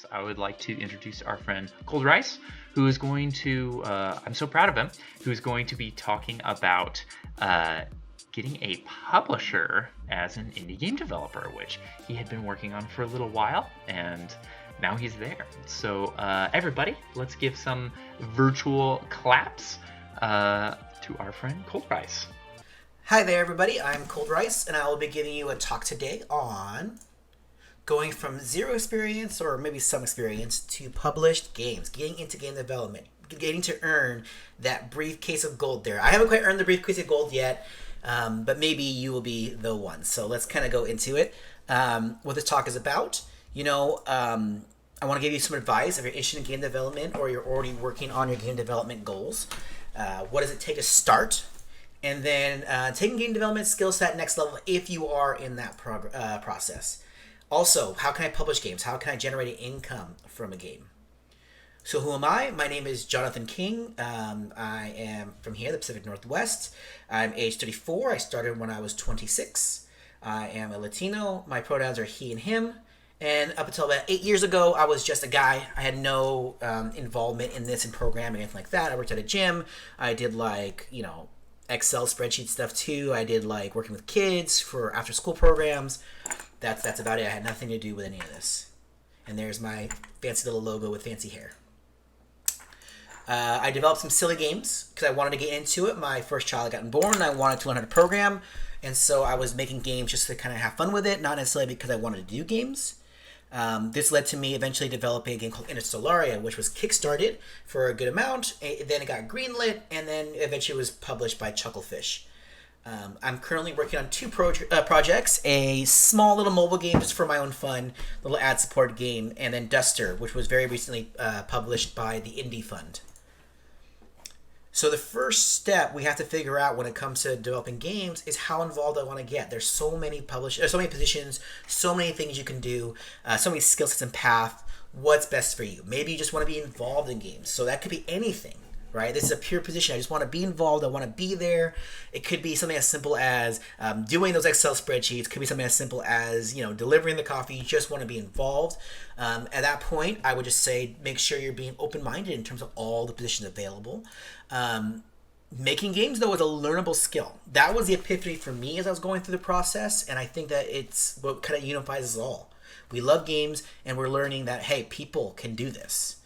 this, I would like to introduce our friend Coldrice, who is going to, I'm so proud of him, who is going to be talking about getting a publisher as an indie game developer, which he had been working on for a little while, and now he's there. So everybody, let's give some virtual claps to our friend Coldrice. Hi there, everybody. I'm Coldrice, and I will be giving you a talk today on going from zero experience, or maybe some experience, to published games, getting into game development, getting to earn that briefcase of gold there. I haven't quite earned the briefcase of gold yet, but maybe you will be the one. So let's kind of go into it. What this talk is about. I want to give you some advice if you're interested in game development or you're already working on your game development goals. What does it take to start? And then taking game development skills to that next level if you are in that process. Also, how can I publish games? How can I generate income from a game? So who am I? My name is Jonathan King. I am from here, the Pacific Northwest. I'm age 34. I started when I was 26. I am a Latino. My pronouns are he and him. And up until about 8 years ago, I was just a guy. I had no involvement in this, in programming, anything like that. I worked at a gym. I did Excel spreadsheet stuff too. I did working with kids for after school programs. That's about it. I had nothing to do with any of this. And there's my fancy little logo with fancy hair. I developed some silly games because I wanted to get into it. My first child had gotten born and I wanted to learn how to program. And so I was making games just to kind of have fun with it, not necessarily because I wanted to do games. This led to me eventually developing a game called Interstellaria, which was kickstarted for a good amount. Then it got greenlit, and then eventually was published by Chucklefish. I'm currently working on two projects, a small little mobile game just for my own fun, little ad support game, and then Duster, which was very recently published by the Indie Fund. So the first step we have to figure out when it comes to developing games is how involved I want to get. There's so many so many positions, so many things you can do, so many skill sets and path. What's best for you? Maybe you just want to be involved in games. So that could be anything, right? This is a pure position. I just want to be involved. I want to be there. It could be something as simple as doing those Excel spreadsheets. It could be something as simple as delivering the coffee. You just want to be involved. At that point, I would just say make sure you're being open-minded in terms of all the positions available. Making games, though, is a learnable skill. That was the epiphany for me as I was going through the process, and I think that it's what kind of unifies us all. We love games, and we're learning that, hey, people can do this.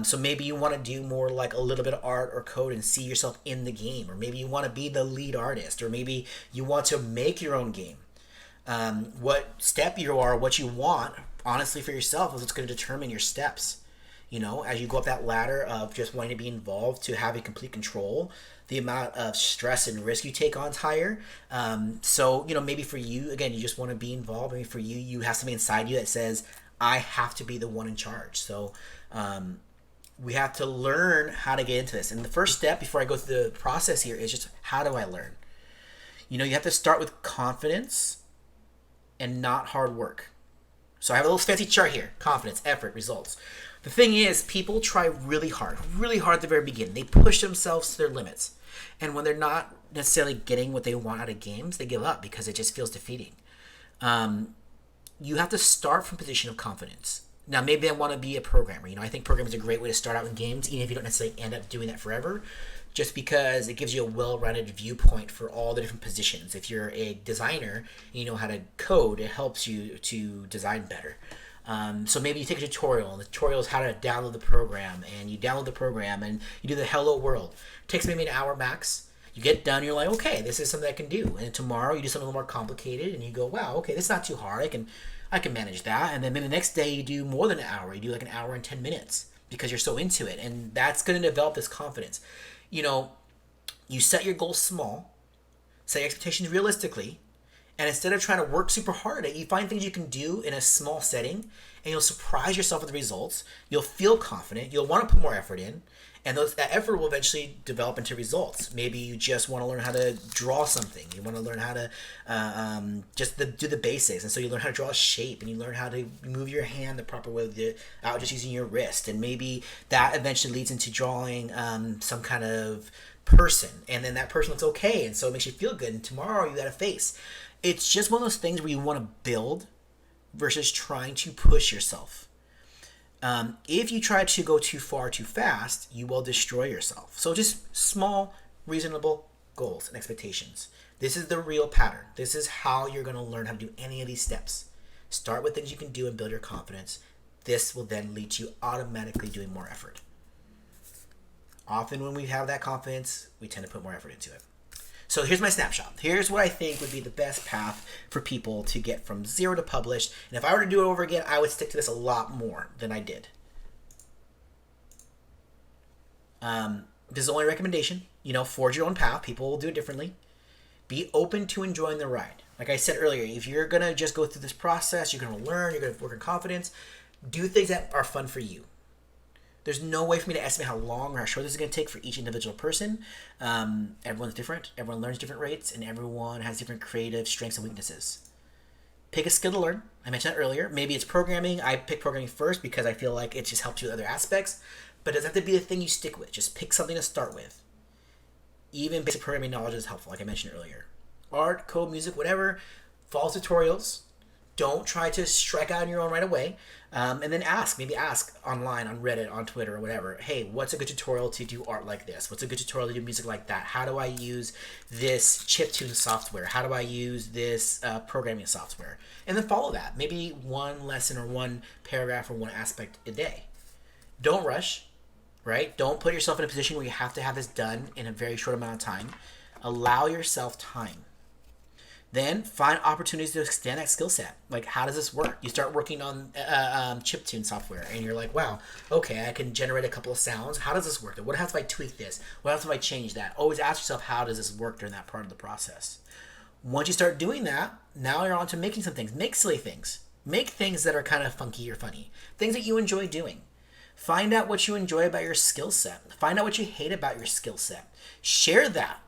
So maybe you want to do more like a little bit of art or code and see yourself in the game, or maybe you want to be the lead artist, or maybe you want to make your own game. What step you are, what you want, honestly, for yourself is what's going to determine your steps. As you go up that ladder of just wanting to be involved to having complete control, the amount of stress and risk you take on is higher. So maybe for you, again, you just want to be involved. Maybe for you, you have something inside you that says, I have to be the one in charge. So we have to learn how to get into this. And the first step before I go through the process here is just, how do I learn? You have to start with confidence and not hard work. So I have a little fancy chart here: confidence, effort, results. The thing is, people try really hard at the very beginning. They push themselves to their limits. And when they're not necessarily getting what they want out of games, they give up because it just feels defeating. You have to start from a position of confidence. Now, maybe I want to be a programmer. I think programming is a great way to start out in games, even if you don't necessarily end up doing that forever, just because it gives you a well-rounded viewpoint for all the different positions. If you're a designer and you know how to code, it helps you to design better. So maybe you take a tutorial, and the tutorial is how to download the program, and you download the program, and you do the hello world. It takes maybe an hour max. You get done, you're like, okay, this is something I can do. And tomorrow you do something a little more complicated, and you go, wow, okay, this is not too hard. I can manage that. And then maybe the next day you do more than an hour. You do like an hour and 10 minutes because you're so into it. And that's going to develop this confidence. You set your goals small, set your expectations realistically, and instead of trying to work super hard at it, you find things you can do in a small setting, and you'll surprise yourself with the results. You'll feel confident. You'll want to put more effort in, and that effort will eventually develop into results. Maybe you just want to learn how to draw something. You want to learn how to do the basics, and so you learn how to draw a shape, and you learn how to move your hand the proper way without just using your wrist, and maybe that eventually leads into drawing some kind of person, and then that person looks okay, and so it makes you feel good, and tomorrow you got a face. It's just one of those things where you want to build versus trying to push yourself. If you try to go too far too fast, you will destroy yourself. So just small, reasonable goals and expectations. This is the real pattern. This is how you're going to learn how to do any of these steps. Start with things you can do and build your confidence. This will then lead to you automatically doing more effort. Often when we have that confidence, we tend to put more effort into it. So here's my snapshot. Here's what I think would be the best path for people to get from 0 to published. And if I were to do it over again, I would stick to this a lot more than I did. This is the only recommendation. Forge your own path. People will do it differently. Be open to enjoying the ride. Like I said earlier, if you're going to just go through this process, you're going to learn, you're going to work on confidence, do things that are fun for you. There's no way for me to estimate how long or how short this is going to take for each individual person. Everyone's different. Everyone learns different rates, and everyone has different creative strengths and weaknesses. Pick a skill to learn. I mentioned that earlier. Maybe it's programming. I picked programming first because I feel like it just helps you with other aspects. But it doesn't have to be the thing you stick with. Just pick something to start with. Even basic programming knowledge is helpful, like I mentioned earlier. Art, code, music, whatever. Follow tutorials. Don't try to strike out on your own right away. And then maybe ask online, on Reddit, on Twitter, or whatever. Hey, what's a good tutorial to do art like this? What's a good tutorial to do music like that? How do I use this chiptune software? How do I use this programming software? And then follow that. Maybe one lesson or one paragraph or one aspect a day. Don't rush, right? Don't put yourself in a position where you have to have this done in a very short amount of time. Allow yourself time. Then find opportunities to extend that skill set. Like, how does this work? You start working on chiptune software, and you're like, wow, okay, I can generate a couple of sounds. How does this work? What happens if I tweak this? What happens if I change that? Always ask yourself, how does this work during that part of the process? Once you start doing that, now you're on to making some things. Make silly things. Make things that are kind of funky or funny. Things that you enjoy doing. Find out what you enjoy about your skill set. Find out what you hate about your skill set. Share that.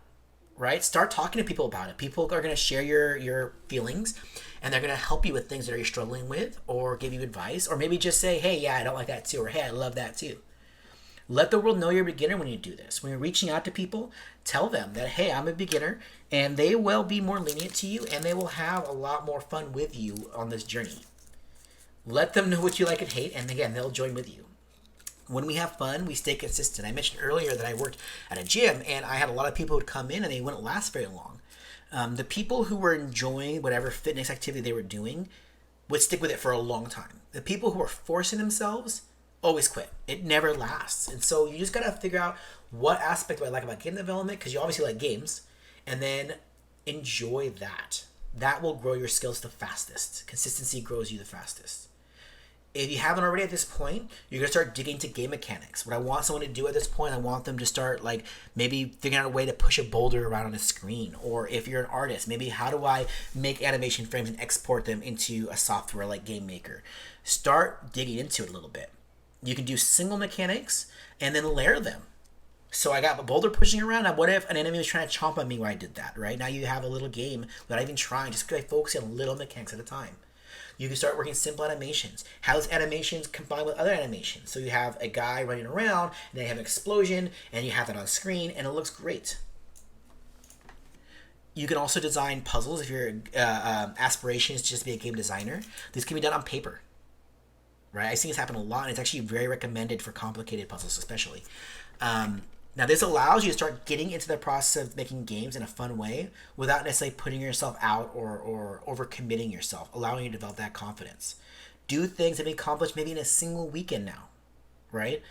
Right? Start talking to people about it. People are going to share your feelings, and they're going to help you with things that you're struggling with, or give you advice, or maybe just say, hey, yeah, I don't like that too, or hey, I love that too. Let the world know you're a beginner when you do this. When you're reaching out to people, tell them that, hey, I'm a beginner, and they will be more lenient to you, and they will have a lot more fun with you on this journey. Let them know what you like and hate, and again, they'll join with you. When we have fun, we stay consistent. I mentioned earlier that I worked at a gym, and I had a lot of people who would come in and they wouldn't last very long. The people who were enjoying whatever fitness activity they were doing would stick with it for a long time. The people who are forcing themselves always quit. It never lasts. And so you just got to figure out what aspect do I like about game development, because you obviously like games, and then enjoy that. That will grow your skills the fastest. Consistency grows you the fastest. If you haven't already at this point, you're going to start digging into game mechanics. What I want someone to do at this point, I want them to start maybe figuring out a way to push a boulder around on a screen. Or if you're an artist, maybe how do I make animation frames and export them into a software like Game Maker? Start digging into it a little bit. You can do single mechanics and then layer them. So I got a boulder pushing around. Now, what if an enemy was trying to chomp on me when I did that, right? Now you have a little game without even trying, just by focusing on little mechanics at a time. You can start working simple animations. How does animations combine with other animations? So you have a guy running around, and then you have an explosion, and you have that on screen, and it looks great. You can also design puzzles if your aspiration is to just be a game designer. This can be done on paper, right? I see this happen a lot, and it's actually very recommended for complicated puzzles especially. Now, this allows you to start getting into the process of making games in a fun way without necessarily putting yourself out or overcommitting yourself, allowing you to develop that confidence. Do things that be accomplished maybe in a single weekend now, right?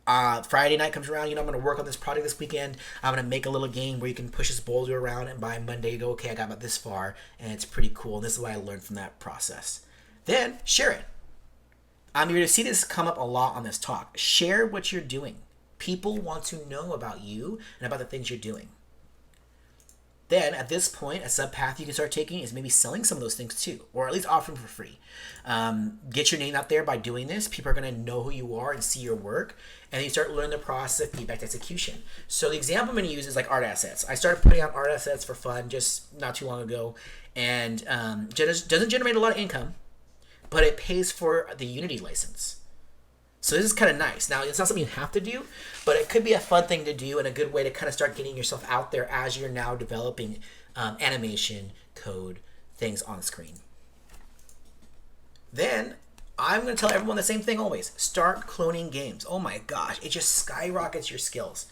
Friday night comes around, I'm going to work on this project this weekend. I'm going to make a little game where you can push this boulder around, and by Monday you go, okay, I got about this far, and it's pretty cool. And this is what I learned from that process. Then share it. You're going to see this come up a lot on this talk. Share what you're doing. People want to know about you and about the things you're doing. Then, at this point, a sub-path you can start taking is maybe selling some of those things too, or at least offering for free. Get your name out there by doing this. People are going to know who you are and see your work, and then you start learning the process of feedback to execution. So the example I'm going to use is like art assets. I started putting out art assets for fun just not too long ago, and doesn't generate a lot of income, but it pays for the Unity license. So this is kind of nice. Now, it's not something you have to do, but it could be a fun thing to do and a good way to kind of start getting yourself out there as you're now developing animation, code, things on screen. Then, I'm going to tell everyone the same thing always. Start cloning games. Oh my gosh, it just skyrockets your skills.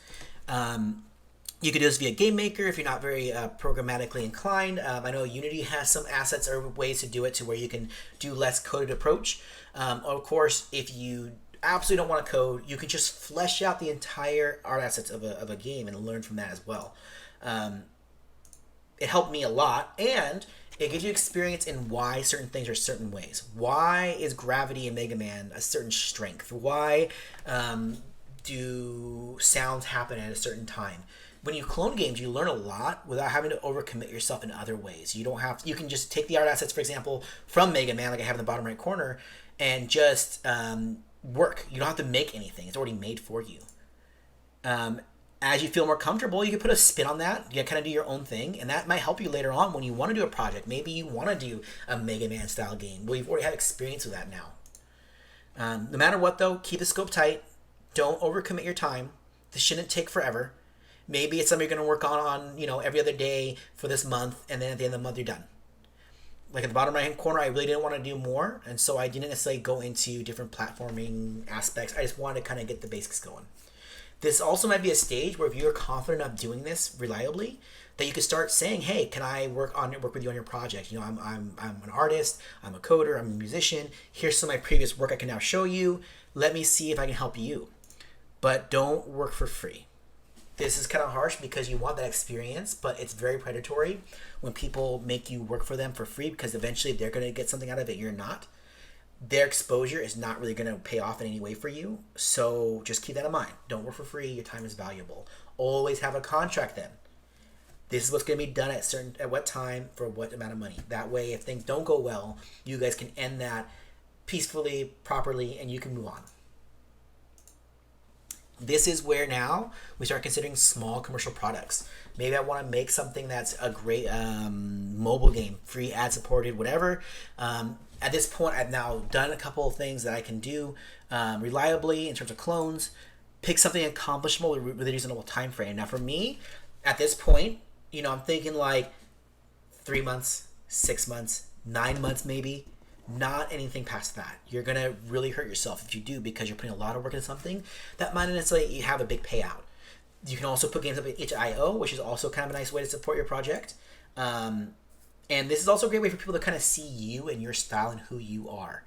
You could do this via Game Maker if you're not very programmatically inclined. I know Unity has some assets or ways to do it to where you can do less coded approach. Of course, if you absolutely don't want to code, you can just flesh out the entire art assets of a game and learn from that as well. It helped me a lot, and it gives you experience in why certain things are certain ways. Why is gravity in Mega Man a certain strength? Why do sounds happen at a certain time? When you clone games, you learn a lot without having to overcommit yourself in other ways. You don't have. You can just take the art assets, for example, from Mega Man, like I have in the bottom right corner, and just work. You don't have to make anything; it's already made for you. As you feel more comfortable, you can put a spin on that. You can kind of do your own thing, and that might help you later on when you want to do a project. Maybe you want to do a Mega Man style game. Well, you've already had experience with that now. No matter what, though, keep the scope tight. Don't overcommit your time. This shouldn't take forever. Maybe it's something you're going to work on, every other day for this month, and then at the end of the month, you're done. Like at the bottom right-hand corner, I really didn't want to do more, and so I didn't necessarily go into different platforming aspects. I just wanted to kind of get the basics going. This also might be a stage where if you're confident enough doing this reliably, that you could start saying, "Hey, can I work with you on your project? I'm an artist, I'm a coder, I'm a musician. Here's some of my previous work I can now show you. Let me see if I can help you." But don't work for free. This is kind of harsh because you want that experience, but it's very predatory when people make you work for them for free because eventually they're going to get something out of it. You're not. Their exposure is not really going to pay off in any way for you. So just keep that in mind. Don't work for free. Your time is valuable. Always have a contract then. This is what's going to be done at what time for what amount of money. That way, if things don't go well, you guys can end that peacefully, properly, and you can move on. This is where now we start considering small commercial products. Maybe I want to make something that's a great mobile game, free, ad-supported, whatever. At this point, I've now done a couple of things that I can do reliably in terms of clones. Pick something accomplishable with a reasonable time frame. Now, for me, at this point, I'm thinking like 3 months, 6 months, 9 months maybe. Not anything past that. You're going to really hurt yourself if you do because you're putting a lot of work into something that might not necessarily have a big payout. You can also put games up in itch.io, which is also kind of a nice way to support your project. And this is also a great way for people to kind of see you and your style and who you are.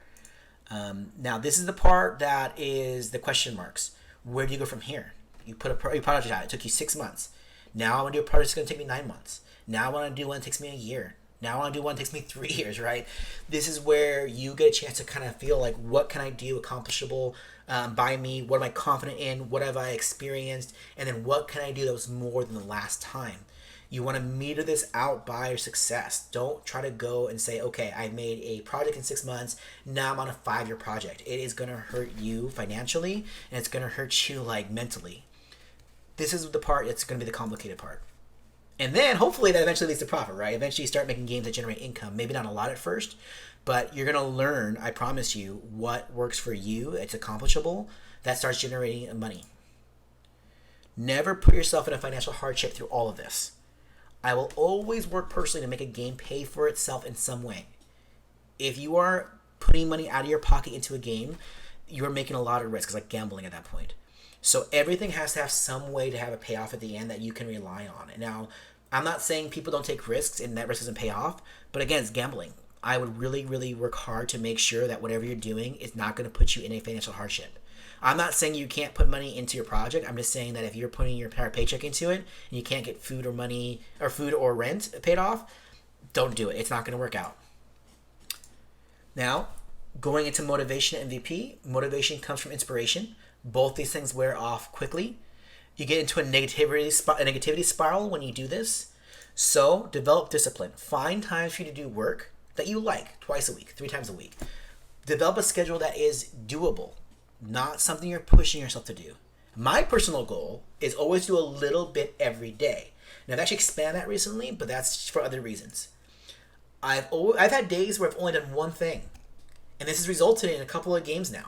Now, this is the part that is the question marks. Where do you go from here? You put a project out. It took you 6 months. Now I want to do a project that's going to take me 9 months. Now I want to do one that takes me a year. Now I want to do one that takes me 3 years, right? This is where you get a chance to kind of feel like, what can I do accomplishable by me? What am I confident in? What have I experienced? And then what can I do that was more than the last time? You want to meter this out by your success. Don't try to go and say, okay, I made a project in 6 months. Now I'm on a 5-year project. It is going to hurt you financially, and it's going to hurt you like mentally. This is the part that's going to be the complicated part. And then hopefully that eventually leads to profit, right? Eventually you start making games that generate income. Maybe not a lot at first, but you're going to learn, I promise you, what works for you. It's accomplishable. That starts generating money. Never put yourself in a financial hardship through all of this. I will always work personally to make a game pay for itself in some way. If you are putting money out of your pocket into a game, you're making a lot of risk. It's like gambling at that point. So everything has to have some way to have a payoff at the end that you can rely on. And now, I'm not saying people don't take risks and that risk doesn't pay off, but again, it's gambling. I would really, really work hard to make sure that whatever you're doing is not going to put you in a financial hardship. I'm not saying you can't put money into your project. I'm just saying that if you're putting your entire paycheck into it and you can't get food or rent paid off, don't do it. It's not going to work out. Now, going into motivation and MVP, motivation comes from inspiration. Both these things wear off quickly. You get into a negativity spiral when you do this. So develop discipline. Find times for you to do work that you like, twice a week, 3 times a week. Develop a schedule that is doable, not something you're pushing yourself to do. My personal goal is always do a little bit every day. Now I've actually expanded that recently, but that's for other reasons. I've had days where I've only done one thing, and this has resulted in a couple of games now.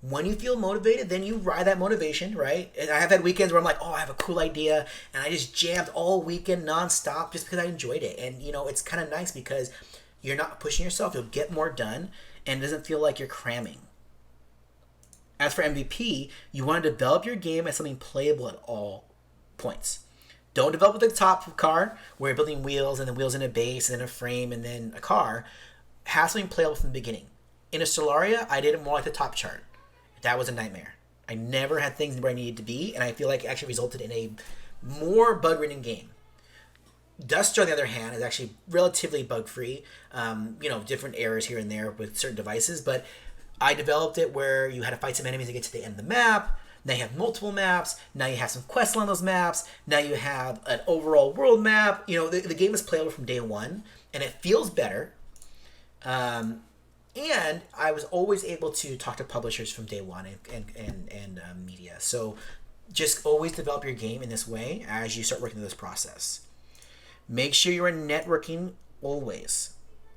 When you feel motivated, then you ride that motivation, right? And I have had weekends where I'm like, oh, I have a cool idea, and I just jammed all weekend nonstop just because I enjoyed it. And, it's kind of nice because you're not pushing yourself. You'll get more done, and it doesn't feel like you're cramming. As for MVP, you want to develop your game as something playable at all points. Don't develop with the top car where you're building wheels and then wheels in a base and then a frame and then a car. Have something playable from the beginning. In Stellaria, I did it more like the top chart. That was a nightmare. I never had things where I needed to be, and I feel like it actually resulted in a more bug-ridden game. Duster, on the other hand, is actually relatively bug-free. Different errors here and there with certain devices, but I developed it where you had to fight some enemies to get to the end of the map. Now you have multiple maps. Now you have some quests on those maps. Now you have an overall world map. The game is playable from day one, and it feels better. And I was always able to talk to publishers from day one and media. So just always develop your game in this way as you start working through this process. Make sure you are networking always.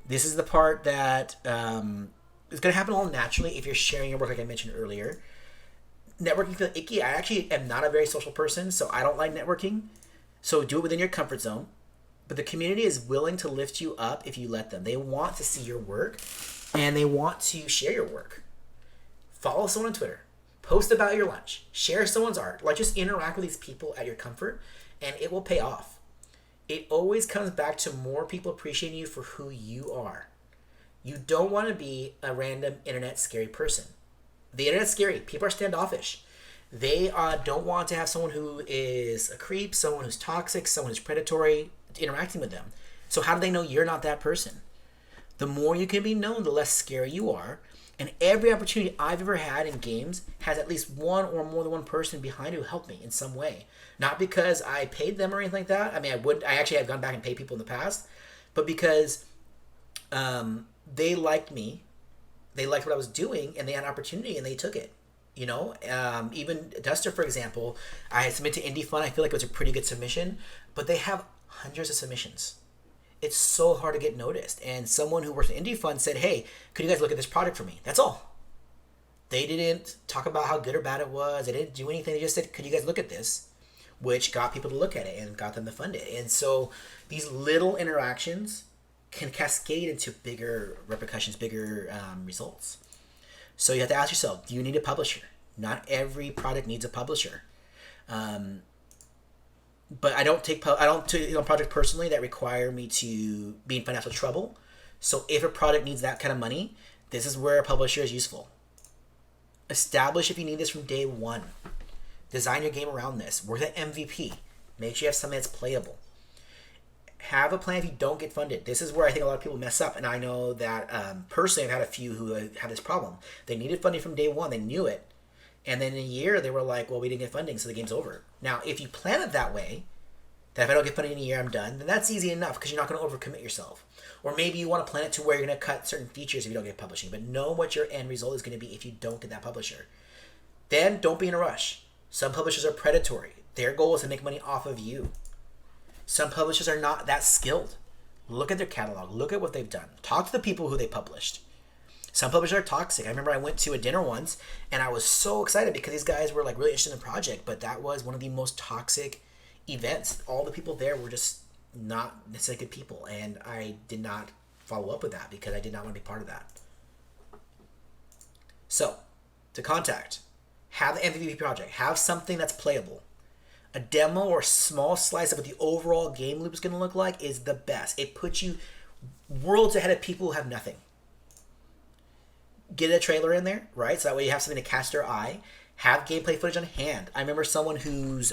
This is the part that is going to happen all naturally if you're sharing your work, like I mentioned earlier. Networking feels icky. I actually am not a very social person, so I don't like networking. So do it within your comfort zone. But the community is willing to lift you up if you let them. They want to see your work, and they want to share your work. Follow someone on Twitter. Post about your lunch. Share someone's art. Just interact with these people at your comfort, and it will pay off. It always comes back to more people appreciating you for who you are. You don't want to be a random internet scary person. The internet's scary. People are standoffish. They don't want to have someone who is a creep, someone who's toxic, someone who's predatory, interacting with them. So how do they know you're not that person? The more you can be known, the less scary you are. And every opportunity I've ever had in games has at least one or more than one person behind it who helped me in some way. Not because I paid them or anything like that. I mean, I actually have gone back and paid people in the past. But because they liked me. They liked what I was doing, and they had an opportunity, and they took it. Even Duster, for example, I submitted to Indie Fun. I feel like it was a pretty good submission. But they have hundreds of submissions. It's so hard to get noticed. And someone who works at Indie Fund said, hey, could you guys look at this project for me? That's all. They didn't talk about how good or bad it was. They didn't do anything. They just said, could you guys look at this? Which got people to look at it and got them to fund it. And so these little interactions can cascade into bigger repercussions, bigger results. So you have to ask yourself, do you need a publisher? Not every product needs a publisher. But I don't take projects personally that require me to be in financial trouble. So if a product needs that kind of money, this is where a publisher is useful. Establish if you need this from day one. Design your game around this. Work at MVP. Make sure you have something that's playable. Have a plan if you don't get funded. This is where I think a lot of people mess up. And I know that personally I've had a few who had this problem. They needed funding from day one. They knew it. And then in a year, they were like, well, we didn't get funding, so the game's over. Now, if you plan it that way, that if I don't get funding in a year, I'm done, then that's easy enough because you're not going to overcommit yourself. Or maybe you want to plan it to where you're going to cut certain features if you don't get publishing. But know what your end result is going to be if you don't get that publisher. Then don't be in a rush. Some publishers are predatory. Their goal is to make money off of you. Some publishers are not that skilled. Look at their catalog. Look at what they've done. Talk to the people who they published. Some publishers are toxic. I remember I went to a dinner once, and I was so excited because these guys were really interested in the project, but that was one of the most toxic events. All the people there were just not necessarily good people, and I did not follow up with that because I did not want to be part of that. So, to contact, have the MVP project. Have something that's playable. A demo or small slice of what the overall game loop is going to look like is the best. It puts you worlds ahead of people who have nothing. Get a trailer in there, right? So that way you have something to catch their eye. Have gameplay footage on hand. I remember someone whose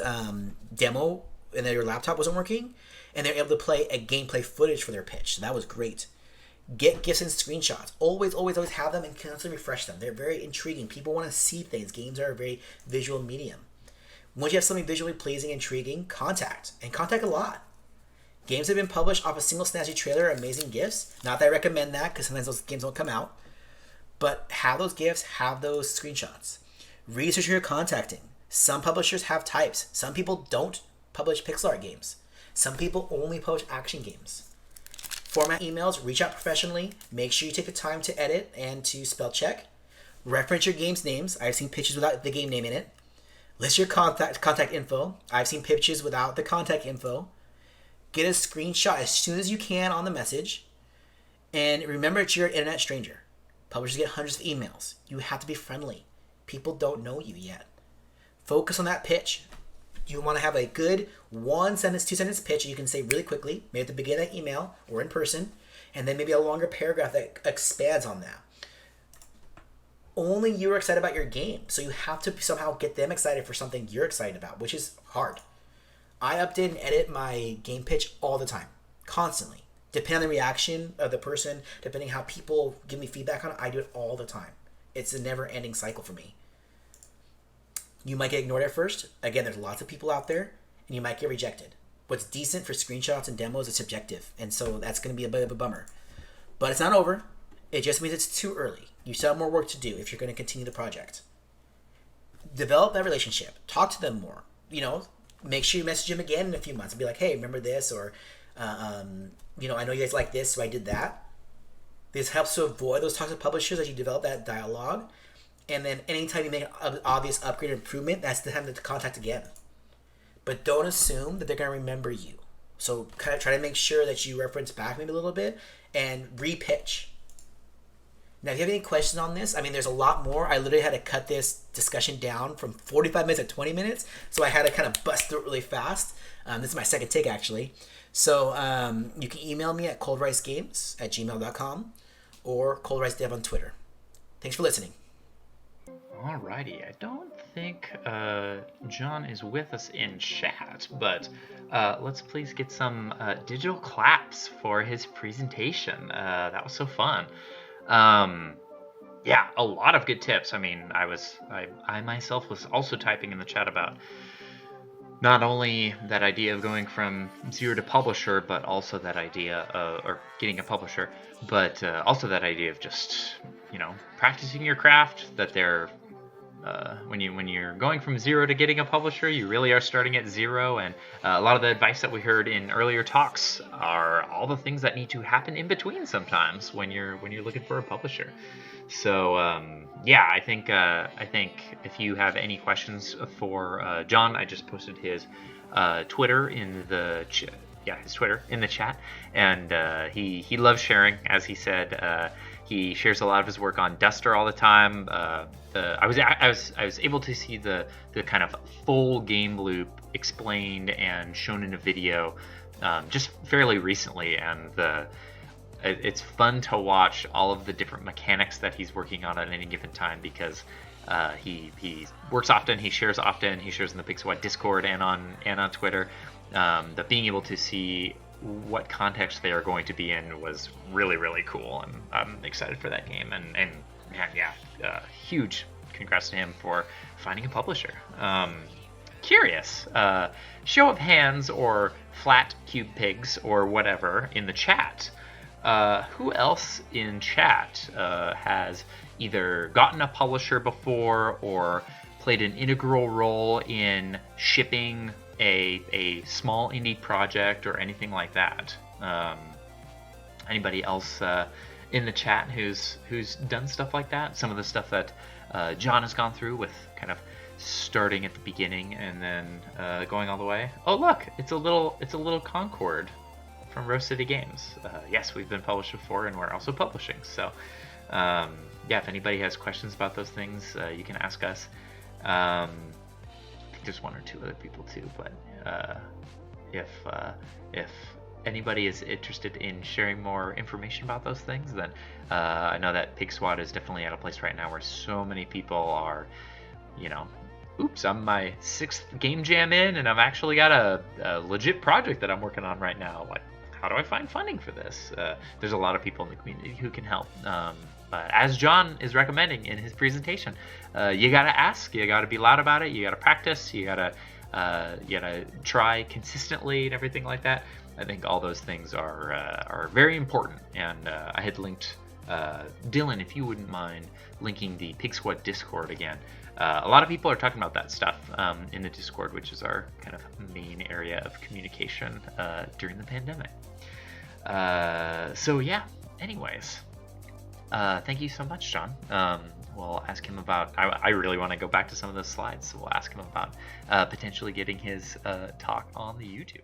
demo and their laptop wasn't working, and they're able to play a gameplay footage for their pitch. So that was great. Get GIFs and screenshots. Always, always, always have them and constantly refresh them. They're very intriguing. People want to see things. Games are a very visual medium. Once you have something visually pleasing, intriguing, contact a lot. Games that have been published off a single snazzy trailer are amazing GIFs. Not that I recommend that because sometimes those games don't come out. But have those GIFs, have those screenshots. Research who you're contacting. Some publishers have types. Some people don't publish pixel art games. Some people only publish action games. Format emails, reach out professionally. Make sure you take the time to edit and to spell check. Reference your game's names. I've seen pitches without the game name in it. List your contact info. I've seen pitches without the contact info. Get a screenshot as soon as you can on the message. And remember, you're an internet stranger. Publishers get hundreds of emails. You have to be friendly. People don't know you yet. Focus on that pitch. You want to have a good 1-sentence, 2-sentence pitch you can say really quickly, maybe at the beginning of that email or in person, and then maybe a longer paragraph that expands on that. Only you are excited about your game, so you have to somehow get them excited for something you're excited about, which is hard. I update and edit my game pitch all the time, constantly. Depending on the reaction of the person, depending how people give me feedback on it, I do it all the time. It's a never-ending cycle for me. You might get ignored at first. Again, there's lots of people out there, and you might get rejected. What's decent for screenshots and demos is subjective, and so that's going to be a bit of a bummer. But it's not over. It just means it's too early. You still have more work to do if you're going to continue the project. Develop that relationship. Talk to them more. Make sure you message them again in a few months and be like, hey, remember this? Or, I know you guys like this, so I did that. This helps to avoid those toxic publishers as you develop that dialogue. And then anytime you make an obvious upgrade or improvement, that's the time to contact again. But don't assume that they're going to remember you. So kind of try to make sure that you reference back maybe a little bit and re-pitch. Now, if you have any questions on this, there's a lot more. I literally had to cut this discussion down from 45 minutes to 20 minutes. So I had to kind of bust through it really fast. This is my second take, actually. So you can email me at coldricegames@gmail.com or coldricedev on Twitter. Thanks for listening. Alrighty, I don't think John is with us in chat, but let's please get some digital claps for his presentation. That was so fun. Yeah, a lot of good tips. I myself was also typing in the chat about not only that idea of going from zero to publisher, but also that idea or getting a publisher, but also that idea of just, practicing your craft, that they're when you're going from zero to getting a publisher, you really are starting at zero, and a lot of the advice that we heard in earlier talks are all the things that need to happen in between sometimes when you're looking for a publisher. So I think if you have any questions for John, I just posted his Twitter in the his Twitter in the chat, and he loves sharing, as he said. He shares a lot of his work on Duster all the time. I was able to see the kind of full game loop explained and shown in a video just fairly recently, and it's fun to watch all of the different mechanics that he's working on at any given time, because he works often, he shares in the PIGSquad Discord and on Twitter. That being able to see what context they are going to be in was really, really cool, and I'm excited for that game. And man, huge congrats to him for finding a publisher. Curious, show of hands or flat cube pigs or whatever in the chat. Who else in chat has either gotten a publisher before or played an integral role in shipping a small indie project or anything like that? Anybody else in the chat who's done stuff like that? Some of the stuff that John has gone through, with kind of starting at the beginning and then going all the way. Oh, look, it's a little Concord from Rose City Games. Yes, we've been published before, and we're also publishing. So if anybody has questions about those things, you can ask us. I think there's one or two other people too, but if anybody is interested in sharing more information about those things, then I know that PIGSquad is definitely at a place right now where so many people are, oops, I'm my 6th game jam in, and I've actually got a legit project that I'm working on right now. Like, how do I find funding for this? There's a lot of people in the community who can help. But as John is recommending in his presentation, you gotta ask, you gotta be loud about it, you gotta practice, you gotta try consistently and everything like that. I think all those things are very important. And I had linked Dylan, if you wouldn't mind linking the PIGSquad Discord again. A lot of people are talking about that stuff in the Discord, which is our kind of main area of communication during the pandemic. Anyways, thank you so much, John. We'll ask him about, I really want to go back to some of those slides, so we'll ask him about potentially getting his talk on the YouTube.